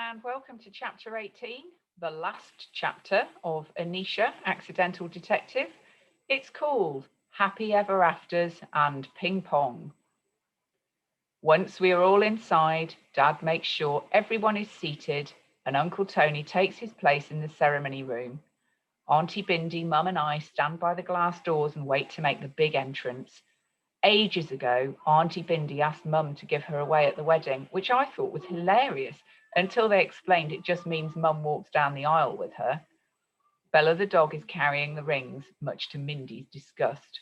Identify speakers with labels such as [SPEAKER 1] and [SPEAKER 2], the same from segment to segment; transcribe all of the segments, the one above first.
[SPEAKER 1] and welcome to chapter 18, the last chapter of Anisha, Accidental Detective. It's called Happy Ever Afters and Ping Pong. Once we are all inside, Dad makes sure everyone is seated and Uncle Tony takes his place in the ceremony room. Auntie Bindi, Mum and I stand by the glass doors and wait to make the big entrance. Ages ago, Auntie Bindi asked Mum to give her away at the wedding, which I thought was hilarious until they explained it just means Mum walks down the aisle with her. Bella the dog is carrying the rings, much to Mindy's disgust.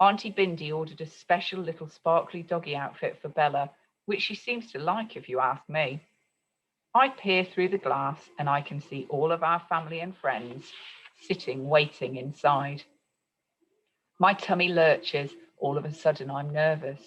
[SPEAKER 1] Auntie Bindi ordered a special little sparkly doggy outfit for Bella, which she seems to like if you ask me. I peer through the glass and I can see all of our family and friends sitting waiting inside. My tummy lurches. All of a sudden, I'm nervous.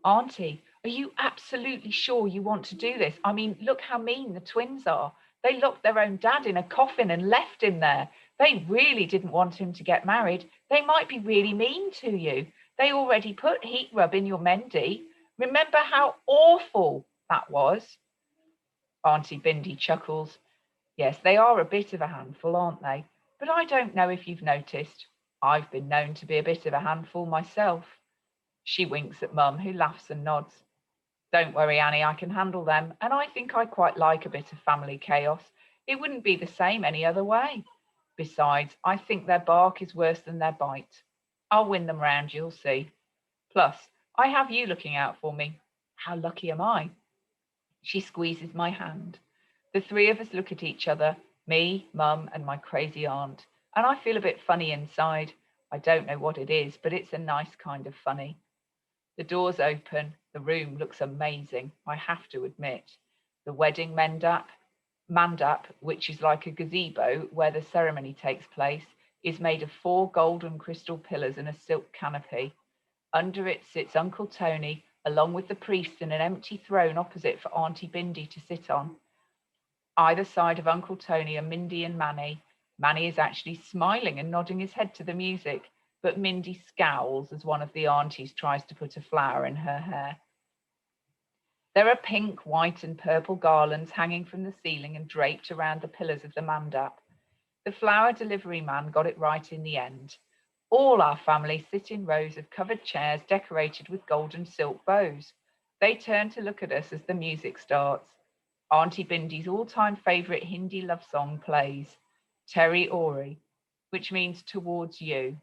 [SPEAKER 1] Auntie, are you absolutely sure you want to do this? I mean, look how mean the twins are. They locked their own dad in a coffin and left him there. They really didn't want him to get married. They might be really mean to you. They already put heat rub in your Mendy. Remember how awful that was? Auntie Bindi chuckles. Yes, they are a bit of a handful, aren't they? But I don't know if you've noticed. I've been known to be a bit of a handful myself. She winks at Mum, who laughs and nods. Don't worry, Annie, I can handle them, and I think I quite like a bit of family chaos. It wouldn't be the same any other way. Besides, I think their bark is worse than their bite. I'll win them round, you'll see. Plus, I have you looking out for me. How lucky am I? She squeezes my hand. The three of us look at each other, me, Mum, and my crazy aunt, and I feel a bit funny inside. I don't know what it is, but it's a nice kind of funny. The doors open. The room looks amazing, I have to admit. The wedding mandap, which is like a gazebo where the ceremony takes place, is made of 4 golden crystal pillars and a silk canopy. Under it sits Uncle Tony, along with the priest in an empty throne opposite for Auntie Bindi to sit on. Either side of Uncle Tony are Mindy and Manny. Manny is actually smiling and nodding his head to the music, but Mindy scowls as one of the aunties tries to put a flower in her hair. There are pink, white, and purple garlands hanging from the ceiling and draped around the pillars of the mandap. The flower delivery man got it right in the end. All our family sit in rows of covered chairs decorated with golden silk bows. They turn to look at us as the music starts. Auntie Bindi's all-time favourite Hindi love song plays, Terry Ori, which means towards you.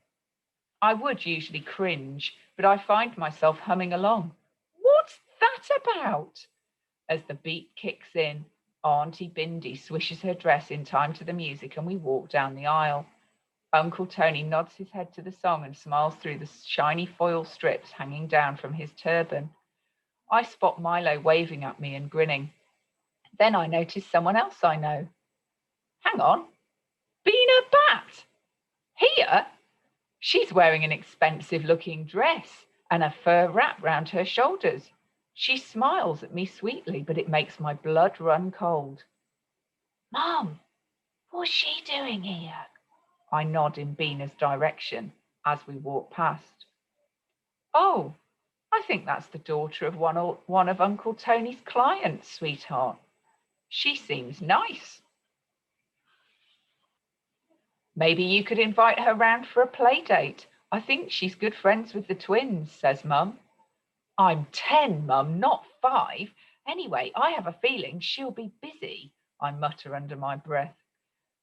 [SPEAKER 1] I would usually cringe, but I find myself humming along. What's that about? As the beat kicks in, Auntie Bindi swishes her dress in time to the music and we walk down the aisle. Uncle Tony nods his head to the song and smiles through the shiny foil strips hanging down from his turban. I spot Milo waving at me and grinning. Then I notice someone else I know. Hang on, Bina Bat! Here? She's wearing an expensive looking dress and a fur wrap round her shoulders. She smiles at me sweetly, but it makes my blood run cold. Mum, what's she doing here? I nod in Bina's direction as we walk past. Oh, I think that's the daughter of one of Uncle Tony's clients, sweetheart. She seems nice. Maybe you could invite her round for a play date. I think she's good friends with the twins, says Mum. I'm 10, Mum, not 5. Anyway, I have a feeling she'll be busy, I mutter under my breath.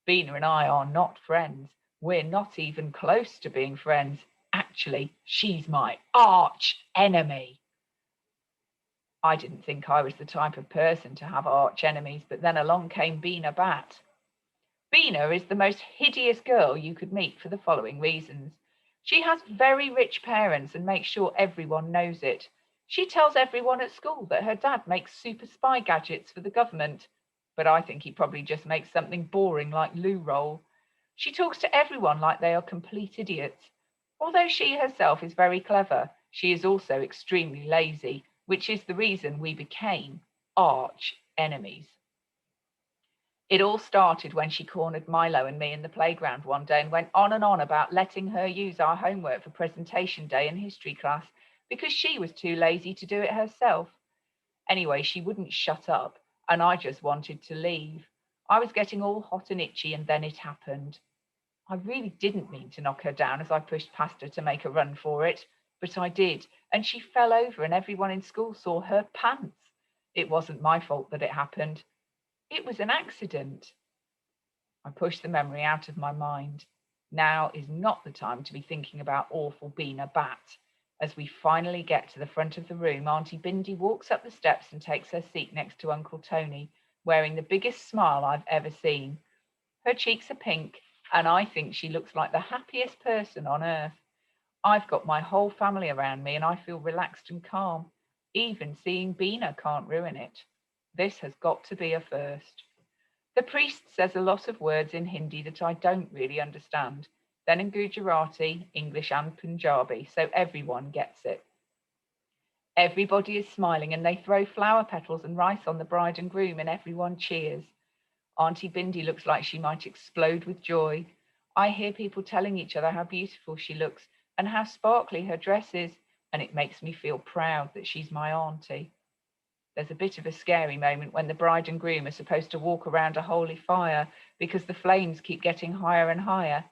[SPEAKER 1] Bina and I are not friends. We're not even close to being friends. Actually, she's my arch enemy. I didn't think I was the type of person to have arch enemies, but then along came Bina Bat. Bina is the most hideous girl you could meet for the following reasons. She has very rich parents and makes sure everyone knows it. She tells everyone at school that her dad makes super spy gadgets for the government, but I think he probably just makes something boring like loo roll. She talks to everyone like they are complete idiots. Although she herself is very clever, she is also extremely lazy, which is the reason we became arch enemies. It all started when she cornered Milo and me in the playground one day and went on and on about letting her use our homework for presentation day in history class because she was too lazy to do it herself. Anyway, she wouldn't shut up, and I just wanted to leave. I was getting all hot and itchy, and then it happened. I really didn't mean to knock her down as I pushed past her to make a run for it, but I did, and she fell over, and everyone in school saw her pants. It wasn't my fault that it happened. It was an accident. I pushed the memory out of my mind. Now is not the time to be thinking about awful Beena Bat. As we finally get to the front of the room, Auntie Bindi walks up the steps and takes her seat next to Uncle Tony, wearing the biggest smile I've ever seen. Her cheeks are pink, and I think she looks like the happiest person on earth. I've got my whole family around me, and I feel relaxed and calm. Even seeing Beena can't ruin it. This has got to be a first. The priest says a lot of words in Hindi that I don't really understand, then in Gujarati, English and Punjabi, so everyone gets it. Everybody is smiling and they throw flower petals and rice on the bride and groom and everyone cheers. Auntie Bindi looks like she might explode with joy. I hear people telling each other how beautiful she looks and how sparkly her dress is, and it makes me feel proud that she's my auntie. There's a bit of a scary moment when the bride and groom are supposed to walk around a holy fire because the flames keep getting higher and higher.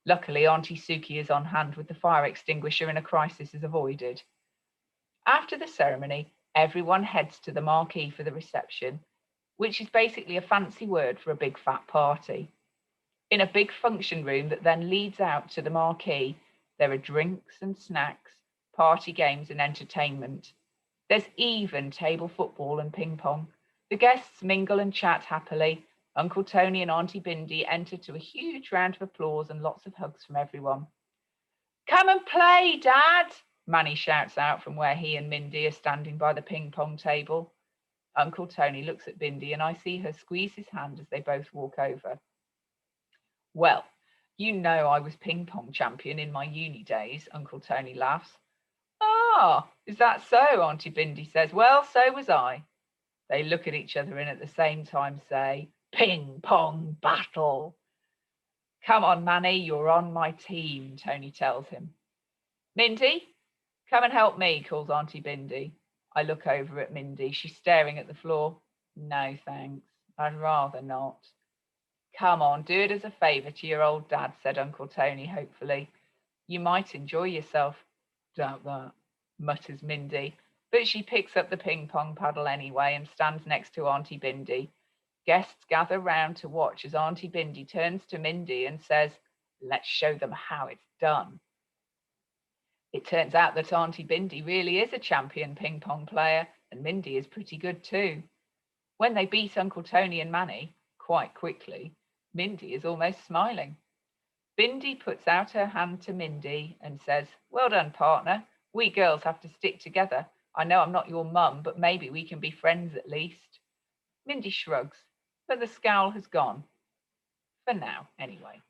[SPEAKER 1] Luckily, Auntie Suki is on hand with the fire extinguisher and a crisis is avoided. After the ceremony, everyone heads to the marquee for the reception, which is basically a fancy word for a big fat party. In a big function room that then leads out to the marquee, there are drinks and snacks, party games and entertainment. There's even table football and ping pong. The guests mingle and chat happily. Uncle Tony and Auntie Bindi enter to a huge round of applause and lots of hugs from everyone. Come and play, Dad, Manny shouts out from where he and Mindy are standing by the ping pong table. Uncle Tony looks at Bindi and I see her squeeze his hand as they both walk over. Well, you know I was ping pong champion in my uni days, Uncle Tony laughs. Ah, is that so? Auntie Bindi says. Well, so was I. They look at each other and at the same time say, ping pong battle. Come on, Manny, you're on my team, Tony tells him. Mindy, come and help me, calls Auntie Bindi. I look over at Mindy. She's staring at the floor. No, thanks. I'd rather not. Come on, do it as a favour to your old dad, said Uncle Tony hopefully. You might enjoy yourself. Doubt that, mutters Mindy, but she picks up the ping pong paddle anyway and stands next to Auntie Bindi. Guests gather round to watch as Auntie Bindi turns to Mindy and says, let's show them how it's done. It turns out that Auntie Bindi really is a champion ping pong player, and Mindy is pretty good too. When they beat Uncle Tony and Manny, quite quickly, Mindy is almost smiling. Bindi puts out her hand to Mindy and says, well done, partner. We girls have to stick together. I know I'm not your mum, but maybe we can be friends at least. Mindy shrugs, but the scowl has gone. For now, anyway.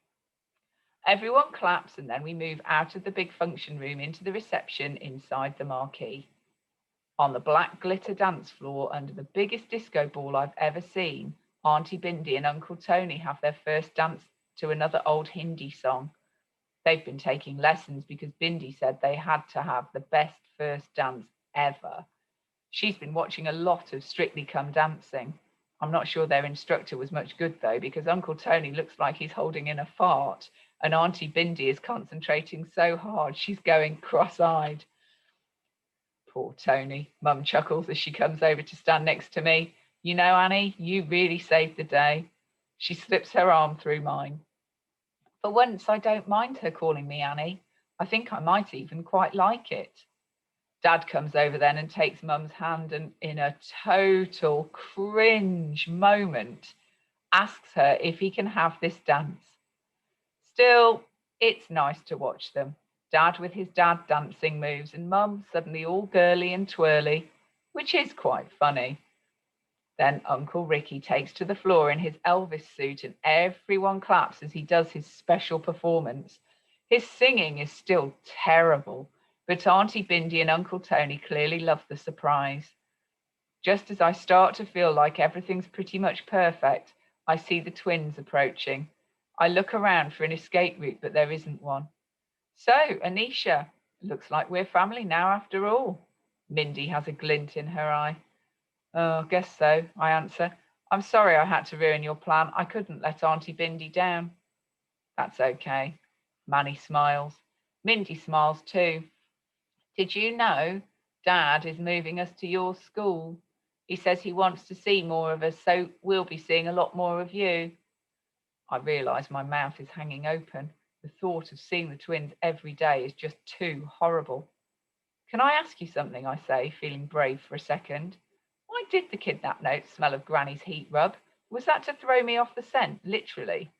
[SPEAKER 1] Everyone claps and then we move out of the big function room into the reception inside the marquee. On the black glitter dance floor under the biggest disco ball I've ever seen, Auntie Bindi and Uncle Tony have their first dance to another old Hindi song. They've been taking lessons because Bindi said they had to have the best first dance ever. She's been watching a lot of Strictly Come Dancing. I'm not sure their instructor was much good though, because Uncle Tony looks like he's holding in a fart and Auntie Bindi is concentrating so hard she's going cross-eyed. Poor Tony, Mum chuckles as she comes over to stand next to me. You know, Annie, you really saved the day. She slips her arm through mine. For once, I don't mind her calling me Annie. I think I might even quite like it. Dad comes over then and takes Mum's hand and, in a total cringe moment, asks her if he can have this dance. Still, it's nice to watch them. Dad with his dad dancing moves and Mum suddenly all girly and twirly, which is quite funny. Then Uncle Ricky takes to the floor in his Elvis suit and everyone claps as he does his special performance. His singing is still terrible, but Auntie Bindi and Uncle Tony clearly love the surprise. Just as I start to feel like everything's pretty much perfect, I see the twins approaching. I look around for an escape route, but there isn't one. So, Anisha, looks like we're family now after all. Mindy has a glint in her eye. Oh, guess so, I answer. I'm sorry I had to ruin your plan. I couldn't let Auntie Bindi down. That's okay. Manny smiles. Mindy smiles too. Did you know Dad is moving us to your school? He says he wants to see more of us, so we'll be seeing a lot more of you. I realise my mouth is hanging open. The thought of seeing the twins every day is just too horrible. Can I ask you something? I say, feeling brave for a second. Why did the kidnap note smell of Granny's heat rub? Was that to throw me off the scent, literally?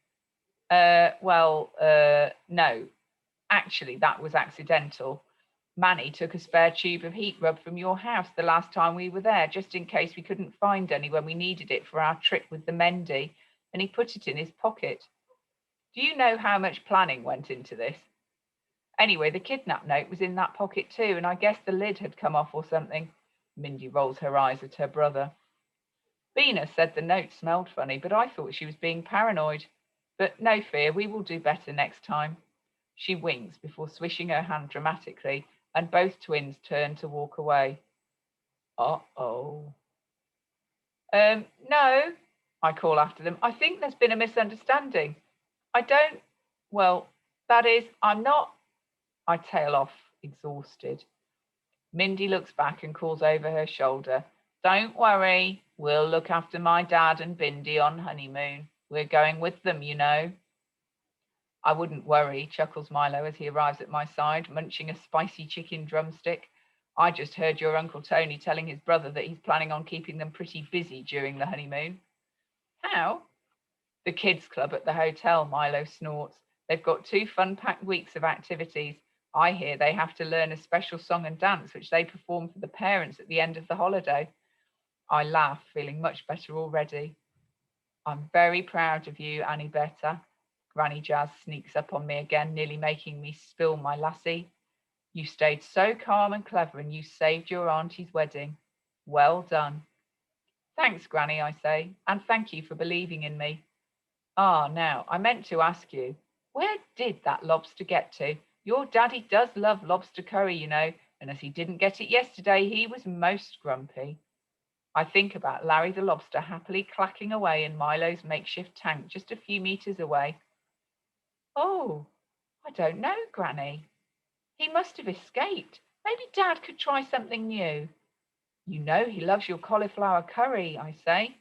[SPEAKER 1] No. Actually, that was accidental. Manny took a spare tube of heat rub from your house the last time we were there, just in case we couldn't find any when we needed it for our trip with the Mendy, and he put it in his pocket. Do you know how much planning went into this? Anyway, the kidnap note was in that pocket too, and I guess the lid had come off or something. Mindy rolls her eyes at her brother. Bina said the note smelled funny, but I thought she was being paranoid. But no fear, we will do better next time. She winks before swishing her hand dramatically, and both twins turn to walk away. Uh-oh. No, I call after them. I think there's been a misunderstanding. I don't, well, that is, I'm not. I tail off, exhausted. Mindy looks back and calls over her shoulder. Don't worry, we'll look after my dad and Bindi on honeymoon. We're going with them, you know. I wouldn't worry, chuckles Milo as he arrives at my side, munching a spicy chicken drumstick. I just heard your Uncle Tony telling his brother that he's planning on keeping them pretty busy during the honeymoon. How? The kids' club at the hotel, Milo snorts. They've got 2 fun-packed weeks of activities. I hear they have to learn a special song and dance, which they perform for the parents at the end of the holiday. I laugh, feeling much better already. I'm very proud of you, Annie Betta. Granny Jazz sneaks up on me again, nearly making me spill my lassie. You stayed so calm and clever, and you saved your auntie's wedding. Well done. Thanks, Granny, I say, and thank you for believing in me. Ah, now, I meant to ask you, where did that lobster get to? Your daddy does love lobster curry, you know, and as he didn't get it yesterday, he was most grumpy. I think about Larry the lobster happily clacking away in Milo's makeshift tank just a few meters away. Oh, I don't know, Granny. He must have escaped. Maybe Dad could try something new. You know he loves your cauliflower curry, I say.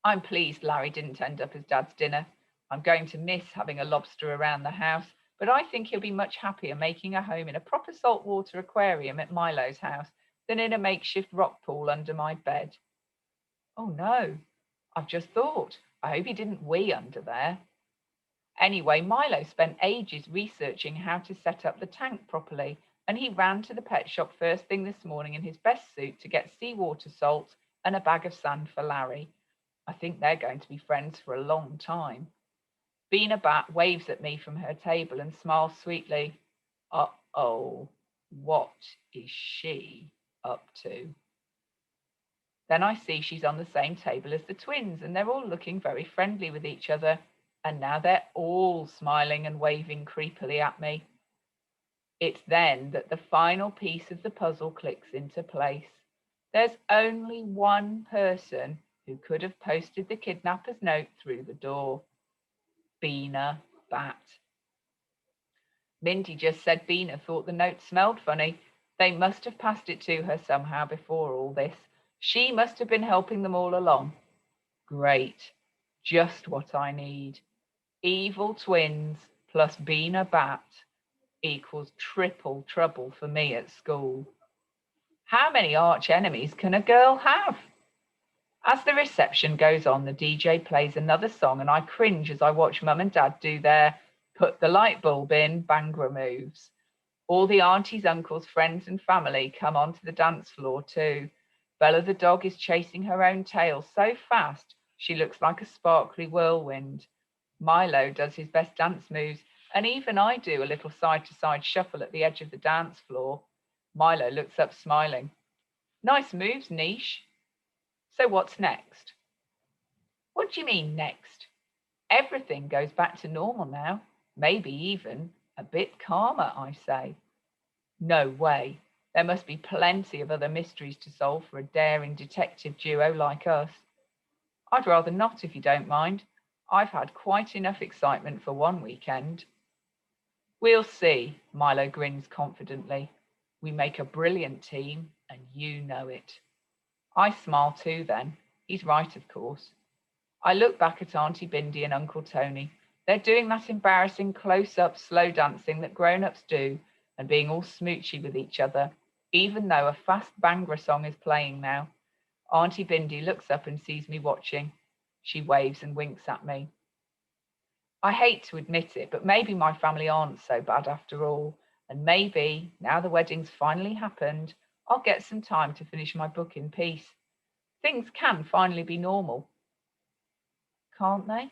[SPEAKER 1] I'm pleased Larry didn't end up as Dad's dinner. I'm going to miss having a lobster around the house, but I think he'll be much happier making a home in a proper saltwater aquarium at Milo's house than in a makeshift rock pool under my bed. Oh no, I've just thought. I hope he didn't wee under there. Anyway, Milo spent ages researching how to set up the tank properly, and he ran to the pet shop first thing this morning in his best suit to get seawater salt and a bag of sand for Larry. I think they're going to be friends for a long time. Bina Bat waves at me from her table and smiles sweetly. Uh-oh, what is she up to? Then I see she's on the same table as the twins, and they're all looking very friendly with each other. And now they're all smiling and waving creepily at me. It's then that the final piece of the puzzle clicks into place. There's only one person who could have posted the kidnapper's note through the door. Bina Bat. Minty just said Bina thought the note smelled funny. They must have passed it to her somehow before all this. She must have been helping them all along. Great. Just what I need. Evil twins plus Bina Bat equals triple trouble for me at school. How many arch enemies can a girl have? As the reception goes on, the DJ plays another song, and I cringe as I watch Mum and Dad do their put the light bulb in Bangra moves. All the aunties, uncles, friends, and family come onto the dance floor too. Bella the dog is chasing her own tail so fast she looks like a sparkly whirlwind. Milo does his best dance moves, and even I do a little side-to-side shuffle at the edge of the dance floor. Milo looks up smiling. Nice moves, Niche. So what's next? What do you mean next? Everything goes back to normal now, maybe even a bit calmer, I say. No way. There must be plenty of other mysteries to solve for a daring detective duo like us. I'd rather not, if you don't mind. I've had quite enough excitement for one weekend. We'll see, Milo grins confidently. We make a brilliant team, and you know it. I smile too then. He's right, of course. I look back at Auntie Bindi and Uncle Tony. They're doing that embarrassing close-up slow dancing that grown-ups do and being all smoochy with each other, even though a fast Bhangra song is playing now. Auntie Bindi looks up and sees me watching. She waves and winks at me. I hate to admit it, but maybe my family aren't so bad after all. And maybe, now the wedding's finally happened, I'll get some time to finish my book in peace. Things can finally be normal, can't they?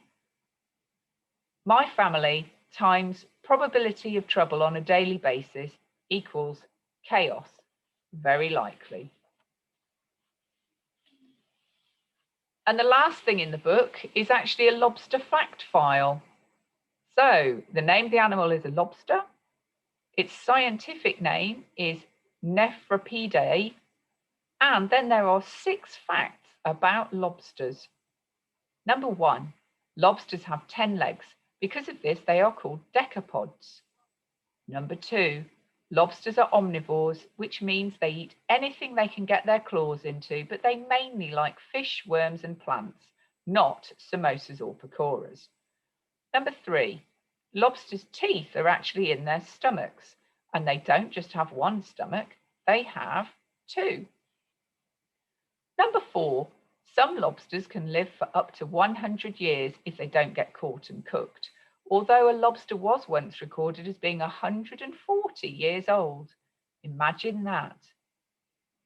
[SPEAKER 1] My family times probability of trouble on a daily basis equals chaos. Very likely. And the last thing in the book is actually a lobster fact file. So the name of the animal is a lobster. Its scientific name is Nephropidae. And then there are 6 facts about lobsters. Number 1, lobsters have 10 legs. Because of this, they are called decapods. Number 2, lobsters are omnivores, which means they eat anything they can get their claws into, but they mainly like fish, worms, and plants, not samosas or pakoras. Number 3, lobsters' teeth are actually in their stomachs, and they don't just have one stomach, they have 2. Number 4, some lobsters can live for up to 100 years if they don't get caught and cooked, although a lobster was once recorded as being 140 years old. Imagine that.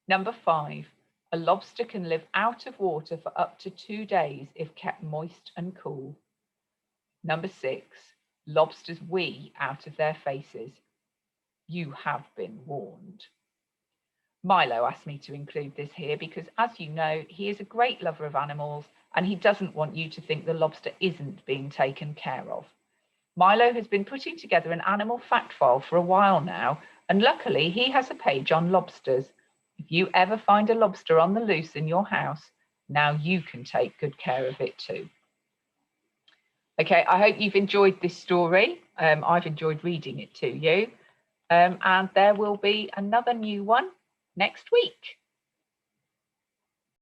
[SPEAKER 1] Number 5, a lobster can live out of water for up to 2 days if kept moist and cool. Number 6, lobsters wee out of their faces. You have been warned. Milo asked me to include this here because, as you know, he is a great lover of animals and he doesn't want you to think the lobster isn't being taken care of. Milo has been putting together an animal fact file for a while now, and luckily he has a page on lobsters. If you ever find a lobster on the loose in your house, now you can take good care of it too. Okay, I hope you've enjoyed this story. I've enjoyed reading it to you. And there will be another new one next week.